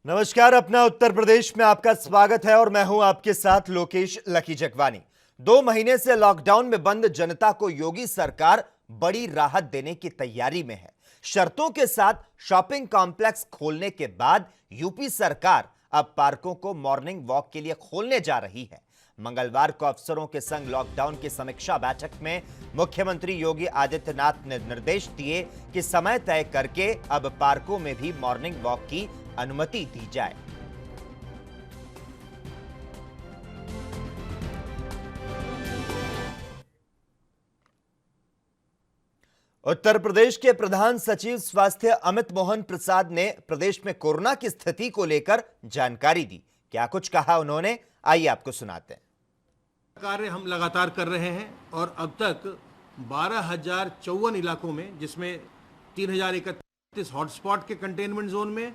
नमस्कार, अपना उत्तर प्रदेश में आपका स्वागत है और मैं हूं आपके साथ लोकेश लकी जगवानी। 2 महीने से लॉकडाउन में बंद जनता को योगी सरकार बड़ी राहत देने की तैयारी में है। शर्तों के साथ शॉपिंग कॉम्प्लेक्स खोलने के बाद यूपी सरकार अब पार्कों को मॉर्निंग वॉक के लिए खोलने जा रही है। मंगलवार को अफसरों के संग लॉकडाउन की समीक्षा बैठक में मुख्यमंत्री योगी आदित्यनाथ ने निर्देश दिए कि समय तय करके अब पार्कों में भी मॉर्निंग वॉक की अनुमति दी जाए। उत्तर प्रदेश के प्रधान सचिव स्वास्थ्य अमित मोहन प्रसाद ने प्रदेश में कोरोना की स्थिति को लेकर जानकारी दी। क्या कुछ कहा उन्होंने, आइए आपको सुनाते हैं। कार्य हम लगातार कर रहे हैं और अब तक 12,054 इलाकों में, जिसमें 3,031 हॉटस्पॉट के कंटेनमेंट जोन में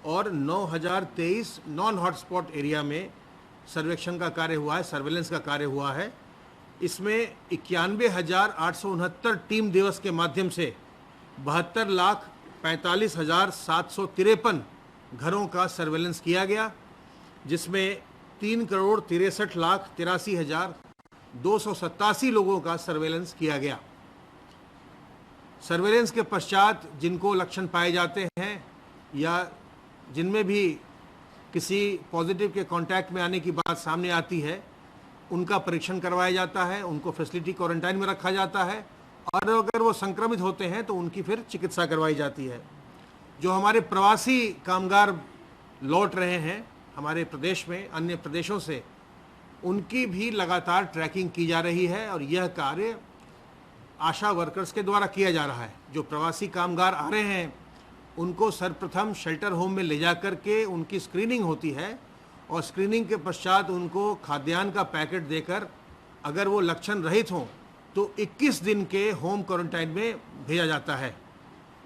और 9,023 नॉन हॉटस्पॉट एरिया में सर्वेक्षण का कार्य हुआ है, सर्वेलेंस का कार्य हुआ है। इसमें 91,869 टीम दिवस के माध्यम से 72,45,753 घरों का सर्वेलेंस किया गया, जिसमें 3,63,83,287 लोगों का सर्वेलेंस किया गया। सर्वेलेंस के पश्चात जिनको लक्षण पाए जाते हैं या जिनमें भी किसी पॉजिटिव के कांटेक्ट में आने की बात सामने आती है, उनका परीक्षण करवाया जाता है, उनको फैसिलिटी क्वारंटाइन में रखा जाता है और अगर वो संक्रमित होते हैं तो उनकी फिर चिकित्सा करवाई जाती है। जो हमारे प्रवासी कामगार लौट रहे हैं हमारे प्रदेश में अन्य प्रदेशों से, उनकी भी लगातार ट्रैकिंग की जा रही है और यह कार्य आशा वर्कर्स के द्वारा किया जा रहा है। जो प्रवासी कामगार आ रहे हैं उनको सर्वप्रथम शेल्टर होम में ले जा कर के उनकी स्क्रीनिंग होती है और स्क्रीनिंग के पश्चात उनको खाद्यान्न का पैकेट देकर अगर वो लक्षण रहित हों तो 21 दिन के होम क्वारंटाइन में भेजा जाता है।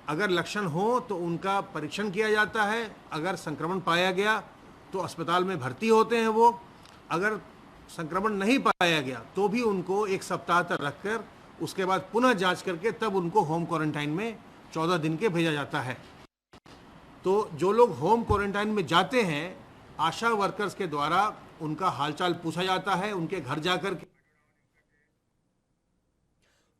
अगर लक्षण हो तो उनका परीक्षण किया जाता है, अगर संक्रमण पाया गया तो अस्पताल में भर्ती होते हैं वो, अगर संक्रमण नहीं पाया गया तो भी उनको 1 सप्ताह तक रखकर उसके बाद पुनः जांच करके तब उनको होम क्वारंटाइन में 14 दिन के भेजा जाता है। तो जो लोग होम क्वारंटाइन में जाते हैं, आशा वर्कर्स के द्वारा उनका हालचाल पूछा जाता है, उनके घर जाकर के।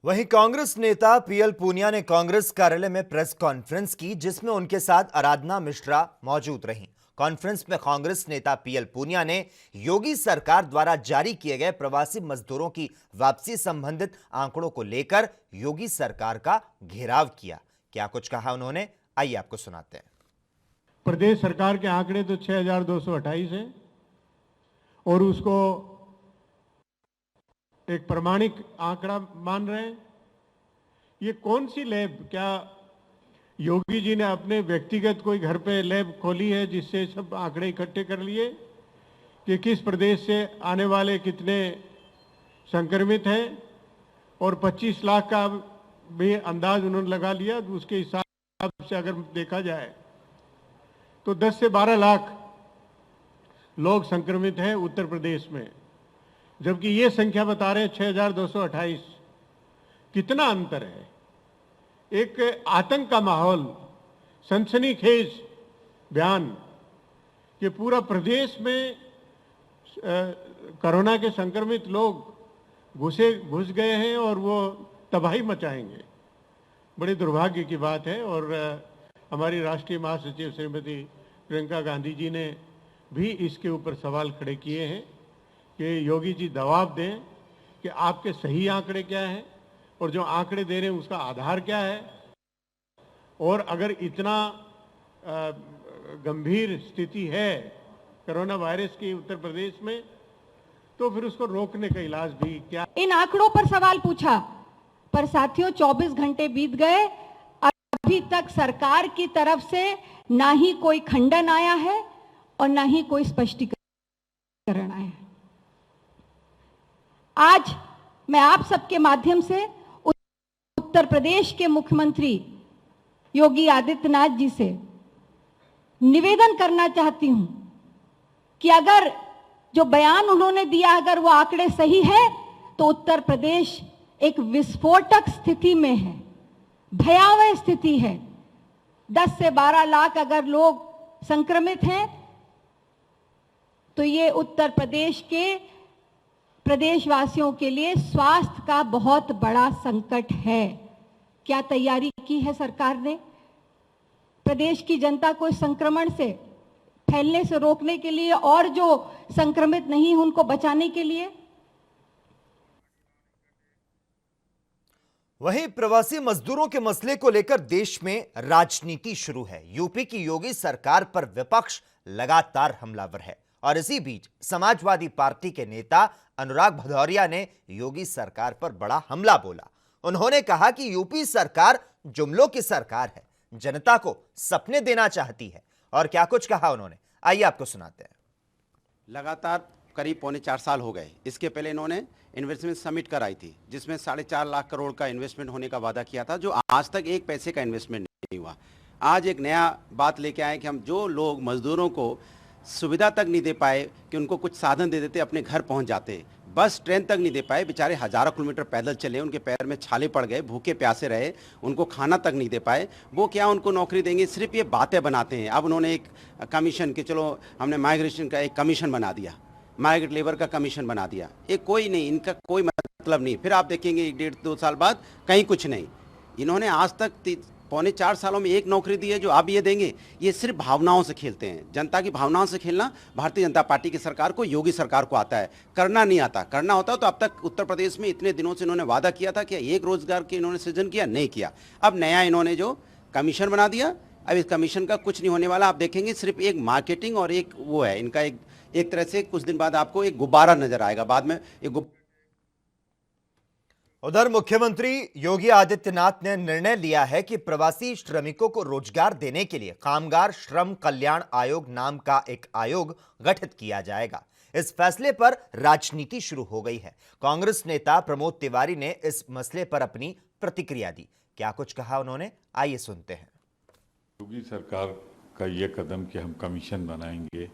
वहीं कांग्रेस नेता पीएल पूनिया ने कांग्रेस कार्यालय में प्रेस कॉन्फ्रेंस की, जिसमें उनके साथ आराधना मिश्रा मौजूद रहीं। कॉन्फ्रेंस में कांग्रेस नेता पीएल पूनिया ने योगी सरकार द्वारा जारी किए गए प्रवासी मजदूरों की वापसी संबंधित आंकड़ों को लेकर योगी सरकार का घेराव किया। क्या कुछ कहा उन्होंने, आइए आपको सुनाते हैं। प्रदेश सरकार के आंकड़े तो 6,228 हैं और उसको एक प्रमाणिक आंकड़ा मान रहे हैं। ये कौन सी लैब, क्या योगी जी ने अपने व्यक्तिगत कोई घर पे लैब खोली है जिससे सब आंकड़े इकट्ठे कर लिए कि किस प्रदेश से आने वाले कितने संक्रमित हैं और 25 लाख का भी अंदाज उन्होंने लगा लिया। उसके हिसाब से अगर देखा जाए तो 10 से 12 लाख लोग संक्रमित हैं उत्तर प्रदेश में, जबकि ये संख्या बता रहे हैं 6,228। कितना अंतर है। एक आतंक का माहौल, सनसनीखेज बयान कि पूरा प्रदेश में कोरोना के संक्रमित लोग घुस गए हैं और वो तबाही मचाएंगे। बड़े दुर्भाग्य की बात है। और हमारी राष्ट्रीय महासचिव श्रीमती प्रियंका गांधी जी ने भी इसके ऊपर सवाल खड़े किए हैं कि योगी जी जवाब दें कि आपके सही आंकड़े क्या हैं और जो आंकड़े दे रहे हैं उसका आधार क्या है, और अगर इतना गंभीर स्थिति है कोरोना वायरस की उत्तर प्रदेश में तो फिर उसको रोकने का इलाज भी क्या। इन आंकड़ों पर सवाल पूछा, पर साथियों 24 घंटे बीत गए, अभी तक सरकार की तरफ से ना ही कोई खंडन आया है और ना ही कोई स्पष्टीकरण आया है। आज मैं आप सबके माध्यम से उत्तर प्रदेश के मुख्यमंत्री योगी आदित्यनाथ जी से निवेदन करना चाहती हूं कि अगर जो बयान उन्होंने दिया, अगर वो आंकड़े सही है तो उत्तर प्रदेश एक विस्फोटक स्थिति में है, भयावह स्थिति है। 10 से 12 लाख अगर लोग संक्रमित हैं तो ये उत्तर प्रदेश के प्रदेशवासियों के लिए स्वास्थ्य का बहुत बड़ा संकट है। क्या तैयारी की है सरकार ने प्रदेश की जनता को इस संक्रमण से फैलने से रोकने के लिए और जो संक्रमित नहीं उनको बचाने के लिए? वहीं प्रवासी मजदूरों के मसले को लेकर देश में राजनीति शुरू है। यूपी की योगी सरकार पर विपक्ष लगातार हमलावर है और इसी बीच समाजवादी पार्टी के नेता अनुराग भदौरिया ने योगी सरकार पर बड़ा हमला बोला। उन्होंने कहा कि यूपी सरकार जुमलों की सरकार है, जनता को सपने देना चाहती है। और क्या कुछ कहा उन्होंने, आइए आपको सुनाते हैं। लगातार करीब 3.25 साल हो गए। इसके पहले इन्होंने इन्वेस्टमेंट समिट कराई थी जिसमें 4.5 लाख करोड़ का इन्वेस्टमेंट होने का वादा किया था, जो आज तक एक पैसे का इन्वेस्टमेंट नहीं हुआ। आज एक नया बात लेके आए कि हम जो लोग मजदूरों को सुविधा तक नहीं दे पाए कि उनको कुछ साधन दे देते, अपने घर पहुंच जाते, बस ट्रेन तक नहीं दे पाए, बेचारे हजारों किलोमीटर पैदल चले, उनके पैर में छाले पड़ गए, भूखे प्यासे रहे, उनको खाना तक नहीं दे पाए, वो क्या उनको नौकरी देंगे? सिर्फ ये बातें बनाते हैं। अब उन्होंने एक कमीशन कि चलो हमने माइग्रेशन का एक कमीशन बना दिया, माइग्रेट लेबर का कमीशन बना दिया। ये कोई नहीं, इनका कोई मतलब नहीं। फिर आप देखेंगे 1-1.5-2 साल बाद कहीं कुछ नहीं। इन्होंने आज तक 3.25 सालों में एक नौकरी दी है जो आप ये देंगे। ये सिर्फ भावनाओं से खेलते हैं। जनता की भावनाओं से खेलना भारतीय जनता पार्टी की सरकार को, योगी सरकार को आता है, करना नहीं आता। करना होता तो अब तक उत्तर प्रदेश में इतने दिनों से इन्होंने वादा किया था कि एक रोजगार की इन्होंने सृजन किया, नहीं किया। अब नया इन्होंने जो कमीशन बना दिया, अब इस कमीशन का कुछ नहीं होने वाला। आप देखेंगे सिर्फ एक मार्केटिंग और एक वो है इनका, एक तरह से कुछ दिन बाद आपको एक गुब्बारा नजर आएगा। बाद में एक उधर मुख्यमंत्री योगी आदित्यनाथ ने निर्णय लिया है कि प्रवासी श्रमिकों को रोजगार देने के लिए कामगार श्रम कल्याण आयोग नाम का एक आयोग गठित किया जाएगा। इस फैसले पर राजनीति शुरू हो गई है। कांग्रेस नेता प्रमोद तिवारी ने इस मसले पर अपनी प्रतिक्रिया दी। क्या कुछ कहा उन्होंने, आइए सुनते हैं। योगी सरकार का यह कदम कि हम कमीशन बनाएंगे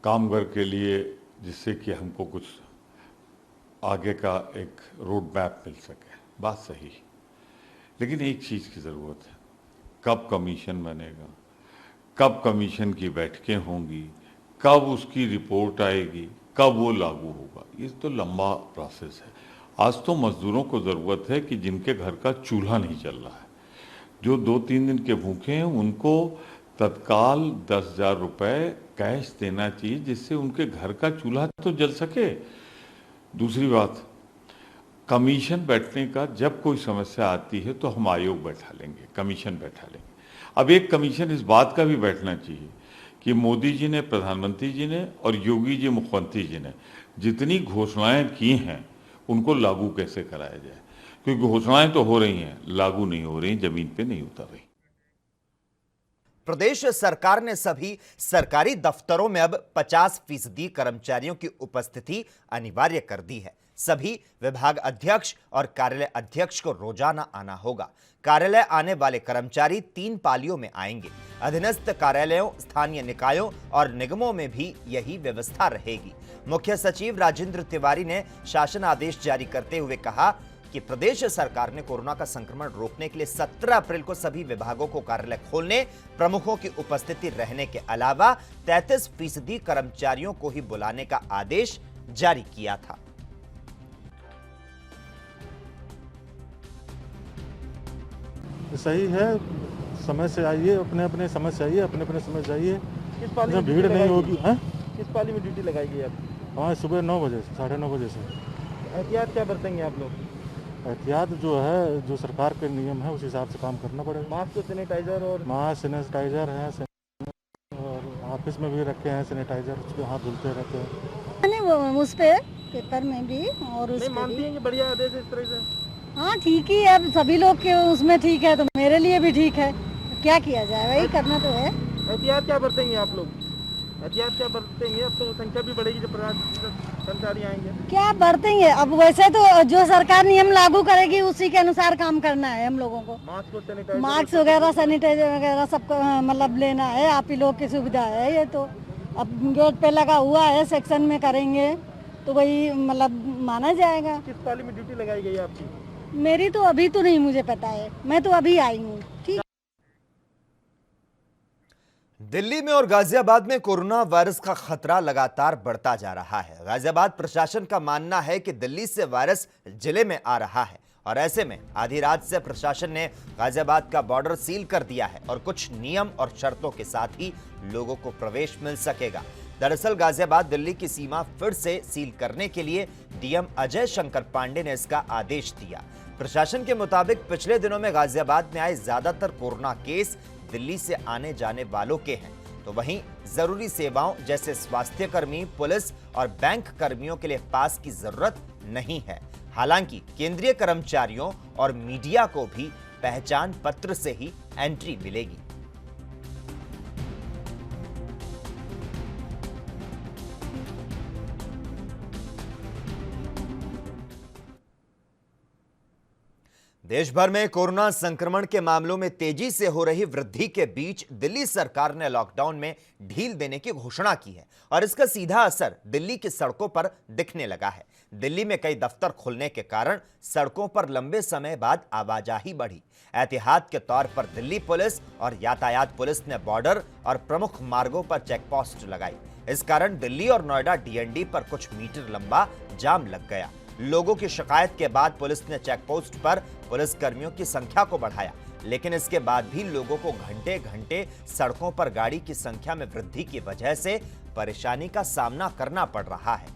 कामगार के लिए, जिससे कि हमको कुछ आगे का एक रोड मैप मिल सके, बात सही। लेकिन एक चीज़ की ज़रूरत है, कब कमीशन बनेगा, कब कमीशन की बैठकें होंगी, कब उसकी रिपोर्ट आएगी, कब वो लागू होगा, ये तो लंबा प्रोसेस है। आज तो मजदूरों को ज़रूरत है कि जिनके घर का चूल्हा नहीं चल रहा है, जो 2-3 दिन के भूखे हैं, उनको तत्काल 10,000 रुपये कैश देना चाहिए, जिससे उनके घर का चूल्हा तो जल सके। दूसरी बात, कमीशन बैठने का जब कोई समस्या आती है तो हम आयोग बैठा लेंगे, कमीशन बैठा लेंगे। अब एक कमीशन इस बात का भी बैठना चाहिए कि मोदी जी ने, प्रधानमंत्री जी ने और योगी जी मुख्यमंत्री जी ने जितनी घोषणाएं की हैं उनको लागू कैसे कराया जाए, क्योंकि घोषणाएं तो हो रही हैं, लागू नहीं हो रही, जमीन पे नहीं उतर रही। प्रदेश सरकार ने सभी सरकारी दफ्तरों में अब 50% कर्मचारियों की उपस्थिति अनिवार्य कर दी है। सभी विभाग अध्यक्ष और कार्यालय अध्यक्ष को रोजाना आना होगा। कार्यालय आने वाले कर्मचारी 3 पालियों में आएंगे। अधीनस्थ कार्यालयों, स्थानीय निकायों और निगमों में भी यही व्यवस्था रहेगी। मुख्य सचिव राजेंद्र तिवारी ने शासन आदेश जारी करते हुए कहा कि प्रदेश सरकार ने कोरोना का संक्रमण रोकने के लिए 17 अप्रैल को सभी विभागों को कार्यालय खोलने, प्रमुखों की उपस्थिति रहने के अलावा 33% कर्मचारियों को ही बुलाने का आदेश जारी किया था। सही है, समय से आइए, अपने अपने समय से आइए, अपने अपने समय से आइए। किस पाली में भीड़ नहीं होगी। हैं? किस पाली में ड्यूटी लगाई गई आप? हमारे सुबह 9 बजे से 9:30 बजे से। एहतियात क्या बरतेंगे आप लोग? एहतियात जो है, जो सरकार के नियम है उस हिसाब से काम करना पड़ेगा। मास्क, सैनिटाइजर और सैनिटाइजर है, और ऑफिस में भी रखे हैं सैनिटाइजर, उसके हाथ धुलते रहते हैं। नहीं, वो उस पे पेपर में भी और उस नहीं मानती हैं कि बढ़िया आदेश है इस तरह से? हाँ ठीक ही है, अब सभी लोग के उसमें ठीक है तो मेरे लिए भी ठीक है, क्या किया जाए, वही करना तो है। एहतियात क्या बरतेंगे आप लोग? एहतियात क्या बरतेंगे? अब तो संख्या भी बढ़ेगी जब कर्मचारी आएंगे। क्या बरतेंगे, अब वैसे तो जो सरकार नियम लागू करेगी उसी के अनुसार काम करना है हम लोगों को। मास्क वगैरह, सैनिटाइजर वगैरह सबको मतलब लेना है। आप ही लोग की सुविधा है ये तो। अब गेट पे लगा हुआ है, सेक्शन में करेंगे तो वही मतलब माना जाएगा। किस पाली में ड्यूटी लगाई गई आपकी? मेरी तो अभी तो नहीं मुझे पता है, मैं तो अभी आई हूँ। ठीक। दिल्ली में और गाजियाबाद में कोरोना वायरस का खतरा लगातार बढ़ता जा रहा है। गाजियाबाद प्रशासन का मानना है कि दिल्ली से वायरस जिले में आ रहा है और ऐसे में आधी रात से प्रशासन ने गाजियाबाद का बॉर्डर सील कर दिया है और कुछ नियम और शर्तों के साथ ही लोगों को प्रवेश मिल सकेगा। दरअसल गाजियाबाद दिल्ली की सीमा फिर से सील करने के लिए डीएम अजय शंकर पांडे ने इसका आदेश दिया। प्रशासन के मुताबिक पिछले दिनों में गाजियाबाद में आए ज्यादातर कोरोना केस दिल्ली से आने जाने वालों के हैं, तो वहीं जरूरी सेवाओं जैसे स्वास्थ्य कर्मी, पुलिस और बैंक कर्मियों के लिए पास की जरूरत नहीं है। हालांकि केंद्रीय कर्मचारियों और मीडिया को भी पहचान पत्र से ही एंट्री मिलेगी। देश भर में कोरोना संक्रमण के मामलों में तेजी से हो रही वृद्धि के बीच दिल्ली सरकार ने लॉकडाउन में ढील देने की घोषणा की है और इसका सीधा असर दिल्ली की सड़कों पर दिखने लगा है। दिल्ली में कई दफ्तर खुलने के कारण सड़कों पर लंबे समय बाद आवाजाही बढ़ी। एहतियात के तौर पर दिल्ली पुलिस और यातायात पुलिस ने बॉर्डर और प्रमुख मार्गों पर चेकपोस्ट लगाई। इस कारण दिल्ली और नोएडा डीएनडी पर कुछ मीटर लंबा जाम लग गया। लोगों की शिकायत के बाद पुलिस ने चेकपोस्ट पर पुलिस कर्मियों की संख्या को बढ़ाया, लेकिन इसके बाद भी लोगों को घंटे घंटे सड़कों पर गाड़ी की संख्या में वृद्धि की वजह से परेशानी का सामना करना पड़ रहा है।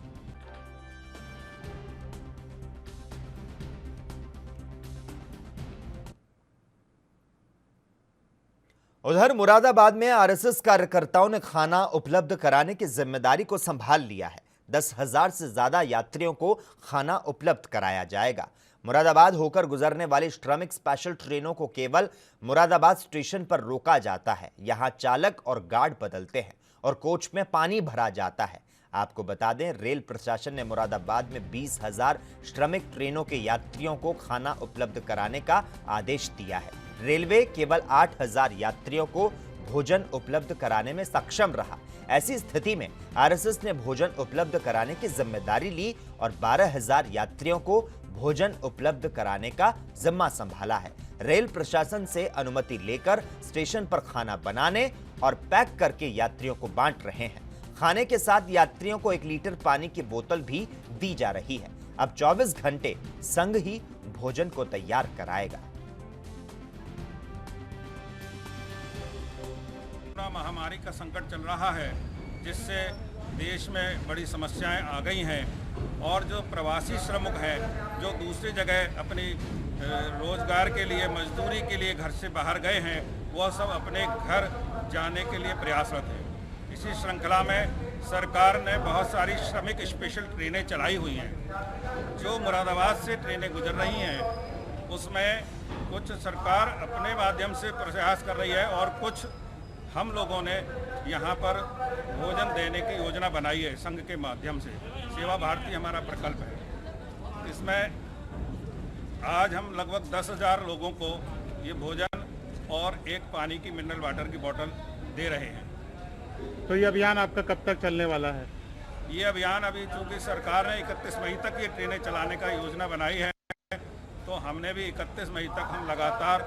उधर मुरादाबाद में आरएसएस कार्यकर्ताओं ने खाना उपलब्ध कराने की जिम्मेदारी को संभाल लिया है। 10,000 से ज्यादा यात्रियों को खाना उपलब्ध कराया जाएगा। मुरादाबाद होकर गुजरने वाली श्रमिक स्पेशल ट्रेनों को केवल मुरादाबाद स्टेशन पर रोका जाता है। यहां चालक और गार्ड बदलते हैं और कोच में पानी भरा जाता है। आपको बता दें, रेल प्रशासन ने मुरादाबाद में 20,000 श्रमिक ट्रेनों के यात्रियों को खाना उपलब्ध कराने का आदेश दिया है। रेलवे केवल 8,000 यात्रियों को भोजन उपलब्ध कराने में सक्षम रहा। ऐसी स्थिति में आरएसएस ने भोजन उपलब्ध कराने की जिम्मेदारी ली और 12,000 यात्रियों को भोजन उपलब्ध कराने का जिम्मा संभाला है। रेल प्रशासन से अनुमति लेकर स्टेशन पर खाना बनाने और पैक करके यात्रियों को बांट रहे हैं। खाने के साथ यात्रियों को 1 लीटर पानी की बोतल भी दी जा रही है। अब 24 घंटे संघ ही भोजन को तैयार कराएगा। महामारी का संकट चल रहा है, जिससे देश में बड़ी समस्याएं आ गई हैं और जो प्रवासी श्रमिक हैं, जो दूसरी जगह अपनी रोजगार के लिए, मजदूरी के लिए घर से बाहर गए हैं, वह सब अपने घर जाने के लिए प्रयासरत हैं। इसी श्रृंखला में सरकार ने बहुत सारी श्रमिक स्पेशल ट्रेनें चलाई हुई हैं। जो मुरादाबाद से ट्रेनें गुजर रही हैं, उसमें कुछ सरकार अपने माध्यम से प्रयास कर रही है और कुछ हम लोगों ने यहाँ पर भोजन देने की योजना बनाई है संघ के माध्यम से। सेवा भारती हमारा प्रकल्प है। इसमें आज हम लगभग 10,000 लोगों को ये भोजन और एक पानी की मिनरल वाटर की बोतल दे रहे हैं। तो ये अभियान आपका कब तक चलने वाला है? ये अभियान अभी चूँकि सरकार ने 31 मई तक ये ट्रेनें चलाने का योजना बनाई है, तो हमने भी 31 मई तक हम लगातार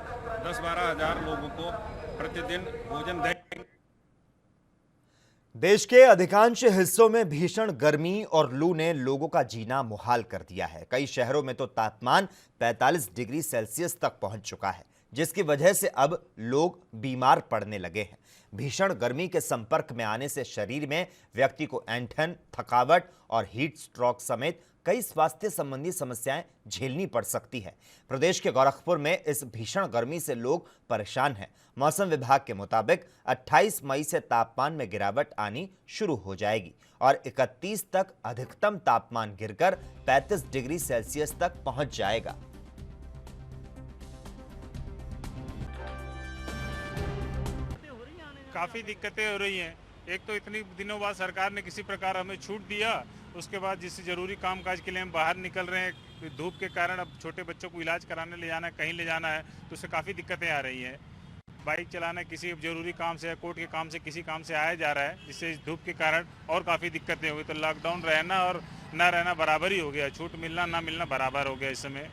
10-12 हज़ार लोगों को प्रतिदिन भोजन देंगे। देश के अधिकांश हिस्सों में भीषण गर्मी और लू ने लोगों का जीना मुहाल कर दिया है। कई शहरों में तो तापमान 45 डिग्री सेल्सियस तक पहुंच चुका है, जिसकी वजह से अब लोग बीमार पड़ने लगे हैं। भीषण गर्मी के संपर्क में आने से शरीर में व्यक्ति को ऐंठन, थकावट और हीट स्ट्रोक समेत कई स्वास्थ्य संबंधी समस्याएं झेलनी पड़ सकती है। प्रदेश के गोरखपुर में इस भीषण गर्मी से लोग परेशान हैं। मौसम विभाग के मुताबिक 28 मई से तापमान में गिरावट आनी शुरू हो जाएगी और 31 तक अधिकतम तापमान गिरकर 35 डिग्री सेल्सियस तक पहुंच जाएगा। काफ़ी दिक्कतें हो रही हैं। एक तो इतनी दिनों बाद सरकार ने किसी प्रकार हमें छूट दिया, उसके बाद जिस जरूरी कामकाज के लिए हम बाहर निकल रहे हैं, धूप के कारण अब छोटे बच्चों को इलाज कराने ले जाना है, कहीं ले जाना है, तो उससे काफ़ी दिक्कतें आ रही हैं। बाइक चलाना किसी जरूरी काम से या कोर्ट के काम से किसी काम से आया जा रहा है, जिससे इस धूप के कारण और काफ़ी दिक्कतें हो गई। तो लॉकडाउन रहना और ना रहना बराबर ही हो गया, छूट मिलना ना मिलना बराबर हो गया इस समय।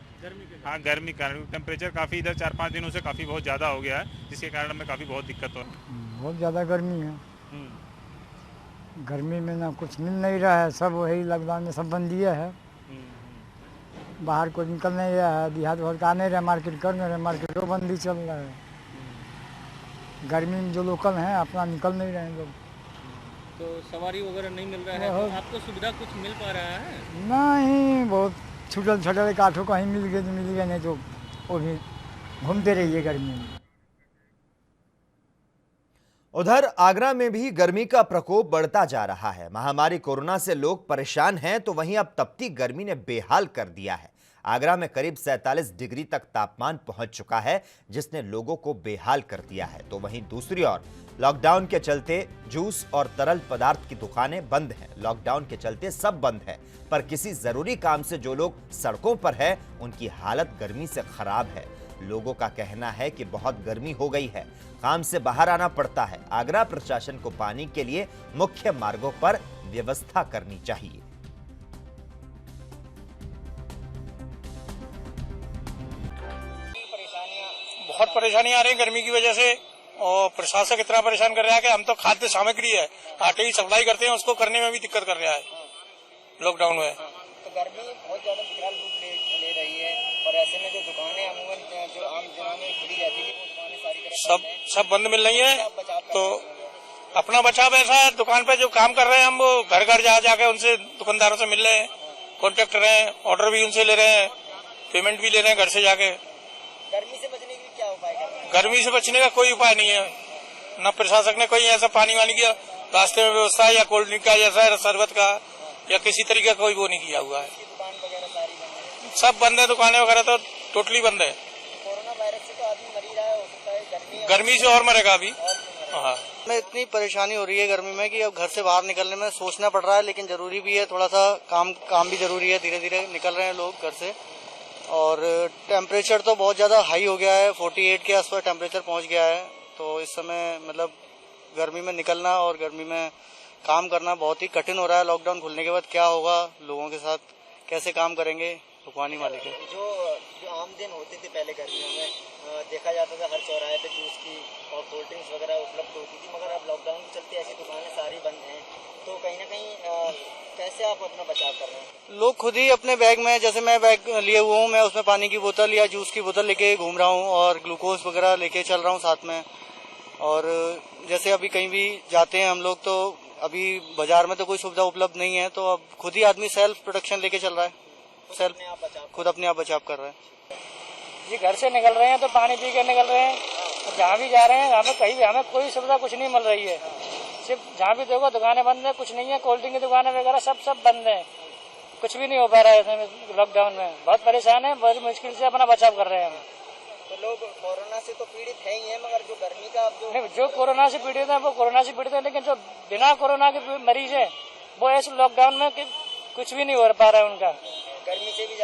हाँ, गर्मी कारण टेम्परेचर काफ़ी इधर 4-5 दिनों से काफ़ी बहुत ज़्यादा हो गया है, जिसके कारण हमें काफ़ी बहुत दिक्कत हो रही है। बहुत ज़्यादा गर्मी है। गर्मी में ना कुछ मिल नहीं रहा है, सब वही लॉकडाउन में सब बंद दिया है। बाहर कोई निकल नहीं रहा है, देहात भर का आ नहीं रहा, मार्केट कर नहीं रहा, मार्केटों बंद ही चल रहा है। गर्मी में जो लोकल हैं अपना निकल नहीं रहे हैं लोग। तो सवारी वगैरह नहीं मिल रहा है, तो आपको सुविधा कुछ मिल पा रहा है? नहीं, बहुत छूटल छटल काठों कहीं मिल गए तो मिल गए, नहीं तो वो भी घूमते रहिए गर्मी में। उधर आगरा में भी गर्मी का प्रकोप बढ़ता जा रहा है। महामारी कोरोना से लोग परेशान हैं, तो वहीं अब तपती गर्मी ने बेहाल कर दिया है। आगरा में करीब 47 डिग्री तक तापमान पहुंच चुका है, जिसने लोगों को बेहाल कर दिया है। तो वहीं दूसरी ओर लॉकडाउन के चलते जूस और तरल पदार्थ की दुकानें बंद हैं। लॉकडाउन के चलते सब बंद है, पर किसी जरूरी काम से जो लोग सड़कों पर है, उनकी हालत गर्मी से खराब है। लोगों का कहना है कि बहुत गर्मी हो गई है, काम से बाहर आना पड़ता है। आगरा प्रशासन को पानी के लिए मुख्य मार्गों पर व्यवस्था करनी चाहिए। बहुत परेशानी आ रही है गर्मी की वजह से, और प्रशासक इतना परेशान कर रहा है कि हम तो खाद्य सामग्री है, आटे की सप्लाई करते हैं, उसको करने में भी दिक्कत कर रहा है लॉकडाउन में। तो गर्मी बहुत ज्यादा विकराल रूप ले रही है, और ऐसे में जो दुकानें अमूमन जो आम दिनों में खुली रहती थी, वो दुकानें सारी सब बंद मिल रही है। तो अपना बचाव ऐसा है, दुकान पे जो काम कर रहे हैं हम वो घर घर जा जाके उनसे दुकानदारों से मिल रहे हैं, कॉन्ट्रैक्टर हैं, ऑर्डर भी उनसे ले रहे हैं, पेमेंट भी ले रहे हैं घर से जाके। गर्मी से बचने की क्या उपाय कर रहे हैं? गर्मी से बचने का कोई उपाय नहीं है, न प्रशासक ने कोई ऐसा पानी वानी किया रास्ते में व्यवस्था या कोल्ड ड्रिंक का जैसा शरबत का या किसी तरीके का कोई वो नहीं किया हुआ है। दुकान वगैरह सारी बंद है, सब बंद है, दुकानें वगैरह तो टोटली बंद है। कोरोना वायरस से तो आदमी मर ही रहा है, हो सकता है गर्मी से और मरेगा अभी। हाँ, में इतनी परेशानी हो रही है गर्मी में कि अब घर से बाहर निकलने में सोचना पड़ रहा है, लेकिन जरूरी भी है, थोड़ा सा काम भी जरूरी है। धीरे धीरे निकल रहे हैं लोग घर से, और टेम्परेचर तो बहुत ज़्यादा हाई हो गया है, 48 के आसपास टेम्परेचर पहुंच गया है। तो इस समय मतलब गर्मी में निकलना और गर्मी में काम करना बहुत ही कठिन हो रहा है। लॉकडाउन खुलने के बाद क्या होगा, लोगों के साथ कैसे काम करेंगे, भगवान ही मालिक है। जो आम दिन होते थे पहले गर्मियों में, देखा जाता था हर चौराहे पे जूस की और कोल्ड ड्रिंक्स वगैरह उपलब्ध होती थी, मगर अब लॉकडाउन के चलते ऐसी दुकानें सारी बंद हैं। तो कहीं ना कहीं कैसे आप अपना बचाव कर रहे हैं? लोग खुद ही अपने बैग में, जैसे मैं बैग लिए हुआ हूँ, मैं उसमें पानी की बोतल या जूस की बोतल लेके घूम रहा हूँ, और ग्लूकोज वगैरह लेके चल रहा हूँ साथ में। और जैसे अभी कहीं भी जाते हैं हम लोग, तो अभी बाजार में तो कोई सुविधा उपलब्ध नहीं है, तो अब खुद ही आदमी सेल्फ प्रोटेक्शन लेके चल रहा है, खुद अपने आप बचाव कर रहा है। जी घर से निकल रहे हैं तो पानी पी के निकल रहे हैं, जहाँ भी जा रहे हैं यहाँ पे कहीं भी हमें कोई सुविधा कुछ नहीं मिल रही है। सिर्फ जहाँ भी देखो दुकानें बंद है, कुछ नहीं है, कोल्ड ड्रिंक की दुकानें वगैरह सब बंद है, कुछ भी नहीं हो पा रहा है लॉकडाउन में। बहुत परेशान है, बहुत मुश्किल से अपना बचाव कर रहे हैं हम। तो लोग कोरोना से तो पीड़ित है ही है, मगर जो गर्मी का जो कोरोना से पीड़ित है वो कोरोना से पीड़ित है, लेकिन जो बिना कोरोना के मरीज है वो इस लॉकडाउन में कुछ भी नहीं हो पा रहा है उनका,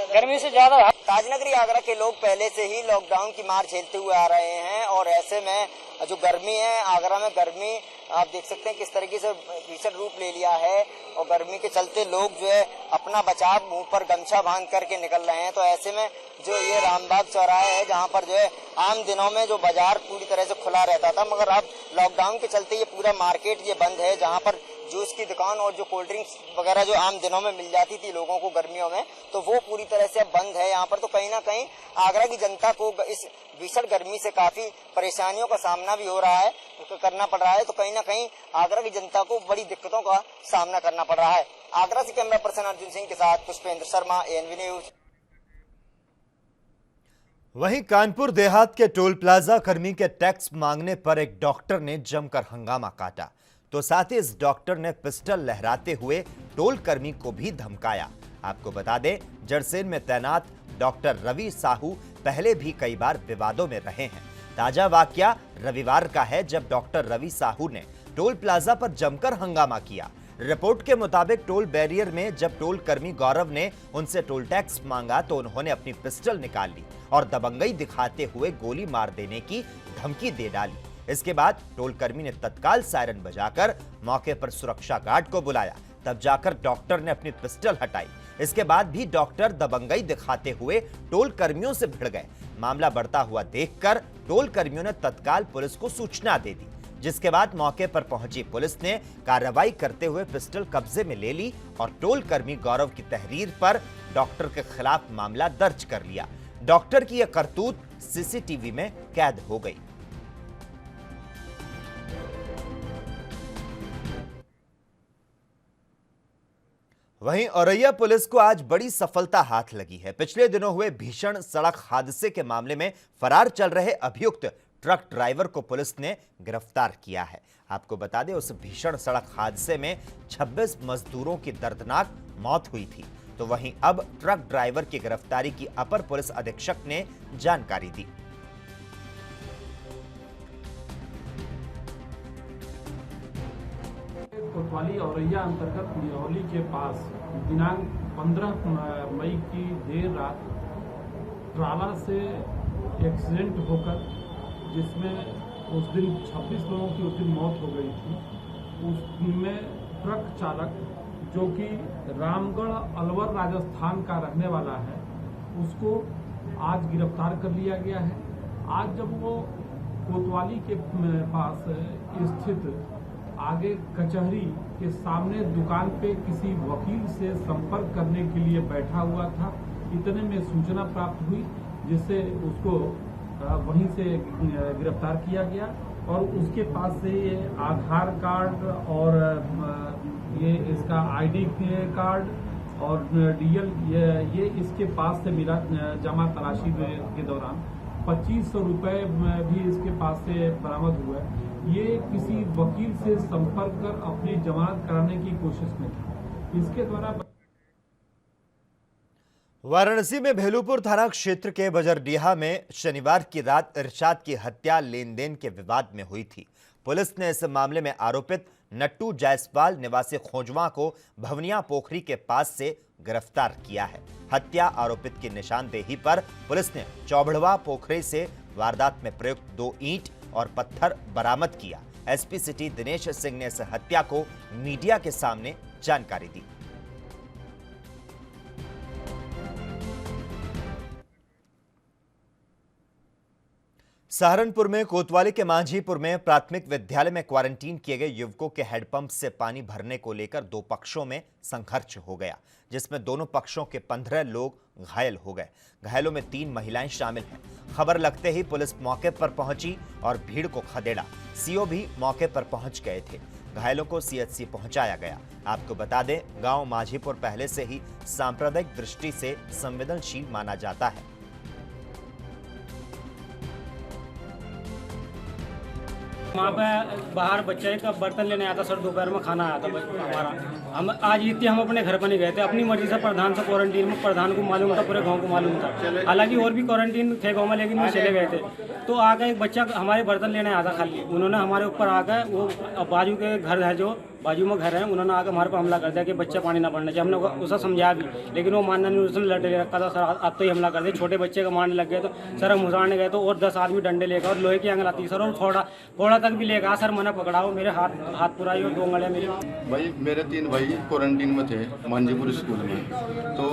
गर्मी से ज्यादा। ताजनगरी आगरा के लोग पहले से ही लॉकडाउन की मार झेलते हुए आ रहे हैं, और ऐसे में जो गर्मी है, आगरा में गर्मी आप देख सकते हैं किस तरीके से भीषण रूप ले लिया है, और गर्मी के चलते लोग जो है अपना बचाव मुंह पर गमछा बांध करके निकल रहे हैं। तो ऐसे में जो ये रामबाग चौराहा है, जहां पर जो है आम दिनों में जो बाजार पूरी तरह से खुला रहता था, मगर अब लॉकडाउन के चलते ये पूरा मार्केट ये बंद है, जहां पर जूस की दुकान और जो कोल्ड ड्रिंक्स वगैरह जो आम दिनों में मिल जाती थी लोगों को गर्मियों में, तो वो पूरी तरह से अब बंद है यहाँ पर। तो कहीं ना कहीं आगरा की जनता को इस भीषण गर्मी से काफी परेशानियों का सामना भी हो रहा है, करना पड़ रहा है। तो कहीं ना कहीं आगरा की जनता को बड़ी दिक्कतों का सामना करना पड़ रहा है। आगरा से कैमरा पर्सन अर्जुन सिंह के साथ पुष्पेंद्र शर्मा, एएनवी न्यूज। वहीं कानपुर देहात के टोल प्लाजा कर्मी के टैक्स मांगने पर एक डॉक्टर ने जमकर हंगामा काटा, तो साथ ही इस डॉक्टर ने पिस्टल लहराते हुए टोल कर्मी को भी धमकाया। आपको बता दें, जरसेन में तैनात डॉक्टर रवि साहू पहले भी कई बार विवादों में रहे हैं। ताजा वाकया रविवार का है, जब डॉक्टर रवि साहू ने टोल प्लाजा पर जमकर हंगामा किया। रिपोर्ट के मुताबिक टोल बैरियर में जब टोल कर्मी गौरव ने उनसे टोल टैक्स मांगा, तो उन्होंने अपनी पिस्टल निकाल ली और दबंगई दिखाते हुए गोली मार देने की धमकी दे डाली। इसके बाद टोल कर्मी ने तत्काल सायरन बजाकर मौके पर सुरक्षा गार्ड को बुलाया, तब जाकर डॉक्टर ने अपनी पिस्टल हटाई। इसके बाद भी डॉक्टर दबंगई दिखाते हुए टोल कर्मियों से भिड़ गए। मामला बढ़ता हुआ देखकर टोल कर्मियों ने तत्काल पुलिस को सूचना दे दी। जिसके बाद मौके पर पहुंची पुलिस ने कार्रवाई करते हुए पिस्टल कब्जे में ले ली और टोल कर्मी गौरव की तहरीर पर डॉक्टर के खिलाफ मामला दर्ज कर लिया। डॉक्टर की यह करतूत सीसीटीवी में कैद हो गई। वहीं औरैया पुलिस को आज बड़ी सफलता हाथ लगी है। पिछले दिनों हुए भीषण सड़क हादसे के मामले में फरार चल रहे अभियुक्त ट्रक ड्राइवर को पुलिस ने गिरफ्तार किया है। आपको बता दें, उस भीषण सड़क हादसे में 26 मजदूरों की दर्दनाक मौत हुई थी। तो वहीं अब ट्रक ड्राइवर की गिरफ्तारी की अपर पुलिस अधीक्षक ने जानकारी दी। कोतवाली औरैया अंतर्गत निरौली के पास दिनांक 15 मई की देर रात ट्राला से एक्सीडेंट होकर जिसमें उस दिन 26 लोगों की उस दिन मौत हो गई थी, उसमें ट्रक चालक जो कि रामगढ़ अलवर राजस्थान का रहने वाला है, उसको आज गिरफ्तार कर लिया गया है। आज जब वो कोतवाली के पास स्थित आगे कचहरी के सामने दुकान पे किसी वकील से संपर्क करने के लिए बैठा हुआ था, इतने में सूचना प्राप्त हुई जिससे उसको वहीं से गिरफ्तार किया गया और उसके पास से ये आधार कार्ड और ये इसका आईडी कार्ड और डीएल ये इसके पास से मिला। जमा तलाशी के दौरान 2500 रुपये भी इसके पास से बरामद हुआ है। ये किसी वकील से संपर्क कर अपनी जमानत कराने की कोशिश में था। इसके द्वारा वाराणसी में भेलूपुर थाना क्षेत्र के बजरडीहा में शनिवार की रात इरशाद की हत्या लेन देन के विवाद में हुई थी। पुलिस ने इस मामले में आरोपित नट्टू जायसवाल निवासी खोजवा को भवनिया पोखरी के पास से गिरफ्तार किया है। हत्या आरोपित की निशानदेही पर पुलिस ने चौबड़वा पोखरी से वारदात में प्रयुक्त 2 ईंट और पत्थर बरामद किया। एसपी सिटी दिनेश सिंह ने इस हत्या को मीडिया के सामने जानकारी दी। सहारनपुर में कोतवाली के मांझीपुर में प्राथमिक विद्यालय में क्वारंटीन किए गए युवकों के हैंडपंप से पानी भरने को लेकर 2 पक्षों में संघर्ष हो गया, जिसमें दोनों पक्षों के 15 लोग घायल हो गए। घायलों में 3 महिलाएं शामिल हैं। खबर लगते ही पुलिस मौके पर पहुंची और भीड़ को खदेड़ा। सीओ भी मौके पर पहुंच गए थे। घायलों को सीएचसी पहुंचाया गया। आपको बता दें, गांव मांझीपुर पहले से ही सांप्रदायिक दृष्टि से संवेदनशील माना जाता है। वहाँ पे बाहर बच्चे का बर्तन लेने आता सर, दोपहर में खाना आया था हमारा। हम आज इतने हम अपने घर पर नहीं गए थे, अपनी मर्जी से प्रधान से क्वारंटीन में, प्रधान को मालूम था, पूरे गांव को मालूम था। हालांकि और भी क्वारंटीन थे गांव में, लेकिन वो चले गए थे। तो आकर एक बच्चा हमारे बर्तन लेने आया था खाली, उन्होंने हमारे ऊपर आकर, वो बाजू के घर है जो बाजू में घर है, उन्होंने आकर हमारे पर हमला कर दिया कि बच्चा पानी ना पड़ना चाहिए। हमने उसे समझाया भी, लेकिन वो मानना नहीं, उसने लड़े ले रखा था। सर अब तो ही हमला कर दिया, छोटे बच्चे का मारने लग गए। तो सर हम घुसाने गए तो और 10 आदमी डंडे लेकर और लोहे की अंगल आती सर, और थोड़ा तक भी लेकर सर मैंने पकड़ाओ, मेरे हाथ पुराई और 2 अंगलियाँ मेरी। भाई मेरे 3 भाई क्वारंटीन में थे मांझीपुर स्कूल में, तो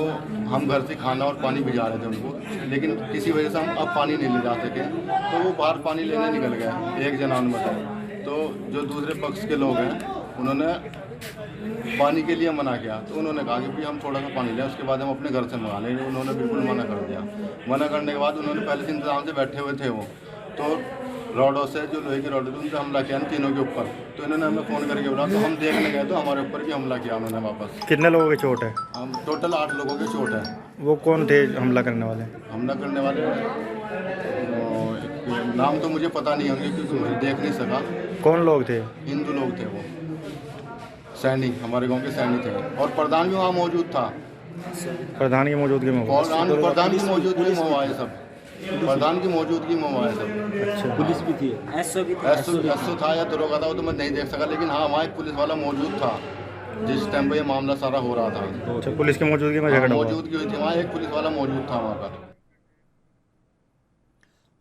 हम घर से खाना और पानी भिजा रहे थे उनको, लेकिन किसी वजह से हम अब पानी नहीं ले जा सके, तो वो बाहर पानी लेने निकल गए। एक जना उनमें था, तो जो दूसरे पक्ष के लोग हैं उन्होंने पानी के लिए मना किया। तो उन्होंने कहा कि भाई हम थोड़ा सा पानी लें, उसके बाद हम अपने घर से मंगा लेंगे। उन्होंने बिल्कुल मना कर दिया। मना करने के बाद उन्होंने पहले से इंतजाम से बैठे हुए थे वो, तो रॉडों से, जो लोहे की रॉड थी, उनसे हमला किया तीनों के ऊपर। तो इन्होंने हमें फ़ोन करके बोला, तो हम देखने गए तो हमारे ऊपर भी हमला किया उन्होंने वापस। कितने लोगों की चोट है? हम टोटल 8 लोगों की चोट है। वो कौन थे हमला करने वाले? हमला करने वाले नाम तो मुझे पता नहीं होंगे क्योंकि मुझे देख नहीं सका। कौन लोग थे? हिंदू लोग थे वो, सैनी, हमारे गांव के सैनी थे। और प्रधान भी वहाँ मौजूद था। प्रधान की मौजूदगी में? प्रधान की मौजूदगी में हुआ है सब, प्रधान की मौजूदगी में हुआ है सब। अच्छा। पुलिस भी थी, एसओ था या दरोगा था, वो तो मैं नहीं देख सका, लेकिन हाँ वहाँ एक पुलिस वाला मौजूद था जिस टाइम पे ये मामला सारा हो रहा था। अच्छा, पुलिस की मौजूदगी में झगड़ा हुआ? मौजूदगी हुई थी, वहाँ एक पुलिस वाला मौजूद था वहाँ पर।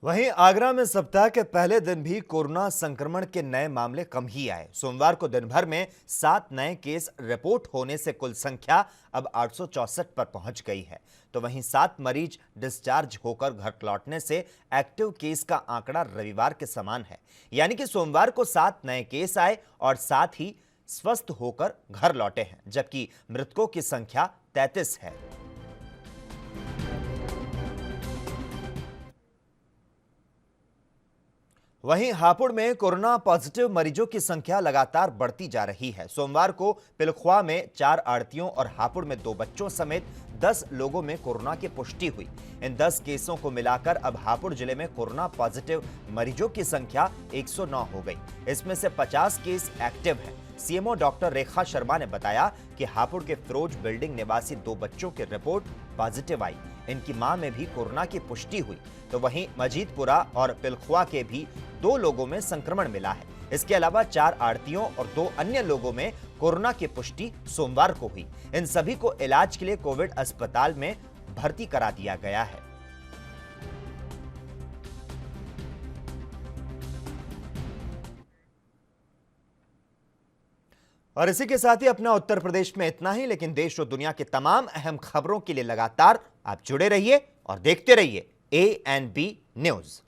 वहीं आगरा में सप्ताह के पहले दिन भी कोरोना संक्रमण के नए मामले कम ही आए। सोमवार को दिन भर में 7 नए केस रिपोर्ट होने से कुल संख्या अब 864 पर पहुंच गई है। तो वहीं 7 मरीज डिस्चार्ज होकर घर लौटने से एक्टिव केस का आंकड़ा रविवार के समान है। यानी कि सोमवार को 7 नए केस आए और साथ ही स्वस्थ होकर घर लौटे हैं, जबकि मृतकों की संख्या 33 है। वहीं हापुड़ में कोरोना पॉजिटिव मरीजों की संख्या लगातार बढ़ती जा रही है। सोमवार को पिलखुआ में 4 आढ़तियों और हापुड़ में 2 बच्चों समेत 10 लोगों में कोरोना की पुष्टि हुई। इन 10 केसों को मिलाकर अब हापुड़ जिले में कोरोना पॉजिटिव मरीजों की संख्या 109 हो गई। इसमें से 50 केस एक्टिव हैं। सीएमओ डॉक्टर रेखा शर्मा ने बताया कि हापुड़ के फिरोज बिल्डिंग निवासी 2 बच्चों की रिपोर्ट पॉजिटिव आई। इनकी मां में भी कोरोना की पुष्टि हुई। तो वहीं मजीदपुरा और पिलखुआ के भी 2 लोगों में संक्रमण मिला है। इसके अलावा 4 आढ़तियों और 2 अन्य लोगों में कोरोना की पुष्टि सोमवार को हुई। इन सभी को इलाज के लिए कोविड अस्पताल में भर्ती करा दिया गया है। और इसी के साथ ही अपना उत्तर प्रदेश में इतना ही, लेकिन देश और दुनिया के तमाम अहम खबरों के लिए लगातार आप जुड़े रहिए और देखते रहिए ANB न्यूज़।